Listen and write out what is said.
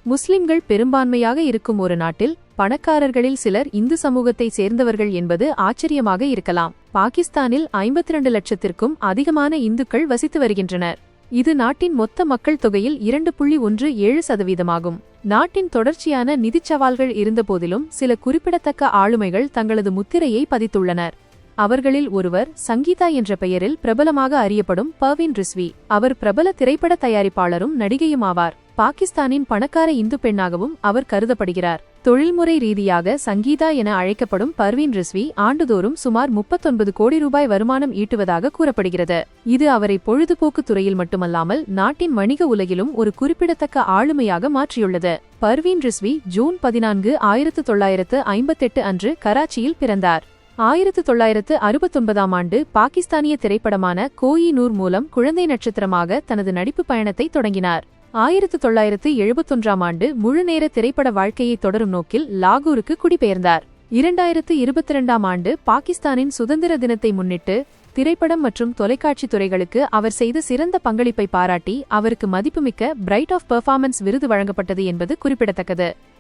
முஸ்லிம்கள் பெரும்பான்மையாக இருக்கும் ஒரு நாட்டில் பணக்காரர்களில் சிலர் இந்து சமூகத்தை சேர்ந்தவர்கள் என்பது ஆச்சரியமாக இருக்கலாம். பாகிஸ்தானில் 52 லட்சத்திற்கும் அதிகமான இந்துக்கள் வசித்து வருகின்றனர். இது நாட்டின் மொத்த மக்கள் தொகையில் 2.17%. நாட்டின் தொடர்ச்சியான நிதிச் சவால்கள் இருந்தபோதிலும் சில குறிப்பிடத்தக்க ஆளுமைகள் தங்களது முத்திரையை பதித்துள்ளனர். அவர்களில் ஒருவர் சங்கீதா என்ற பெயரில் பிரபலமாக அறியப்படும் பர்வீன் ரிஸ்வி. அவர் பிரபல திரைப்பட தயாரிப்பாளரும் நடிகையுமாவார். பாகிஸ்தானின் பணக்கார இந்து பெண்ணாகவும் அவர் கருதப்படுகிறார். தொழில்முறை ரீதியாக சங்கீதா என அழைக்கப்படும் பர்வீன் ரிஸ்வி ஆண்டுதோறும் சுமார் 39 கோடி ரூபாய் வருமானம் ஈட்டுவதாக கூறப்படுகிறது. இது அவரை பொழுதுபோக்கு துறையில் மட்டுமல்லாமல் நாட்டின் வணிக உலகிலும் ஒரு குறிப்பிடத்தக்க ஆளுமையாக மாற்றியுள்ளது. பர்வீன் ரிஸ்வி ஜூன் 14, 1958 அன்று கராச்சியில் பிறந்தார். 1969ஆம் ஆண்டு பாகிஸ்தானிய திரைப்படமான கோயி நூர் மூலம் குழந்தை நட்சத்திரமாக தனது நடிப்பு பயணத்தை தொடங்கினார். 1971ஆம் ஆண்டு முழுநேர திரைப்பட வாழ்க்கையை தொடரும் நோக்கில் லாகூருக்கு குடிபெயர்ந்தார். 2022ஆம் ஆண்டு பாகிஸ்தானின் சுதந்திர தினத்தை முன்னிட்டு திரைப்படம் மற்றும் தொலைக்காட்சி துறைகளுக்கு அவர் செய்த சிறந்த பங்களிப்பை பாராட்டி அவருக்கு மதிப்புமிக்க பிரைட் ஆஃப் பெர்ஃபார்மன்ஸ் விருது வழங்கப்பட்டது என்பது குறிப்பிடத்தக்கது.